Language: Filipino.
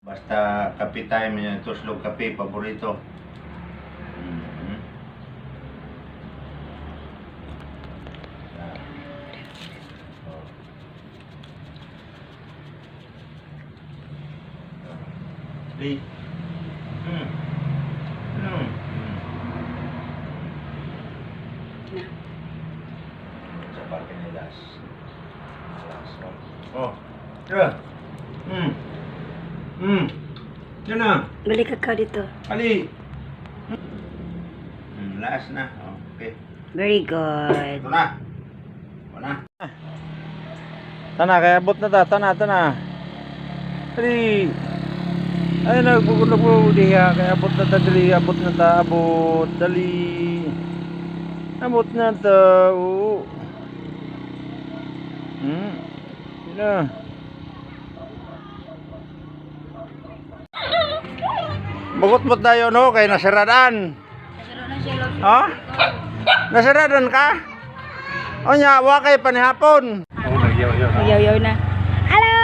Basta kape time yan, tuslog kape, paborito. Please. Sa parke ni Las. Oh. Yeah. Yan na. Balik ka dito. Ali. Last na. Okay. Very good. Ito na. Ito na. Tana, kaya abot na ta. Tana. Dali. Ay, nagbugulo diha. Kaya abot na ta. Dali. Abot na ta. Abot. Dali. Abot na ta. Oo. Yun na. Bugot-but tayo no, kay nasaradan. Ha? Nasaradan ka? O nya, wa kay panihapon. Yaw na. Hello!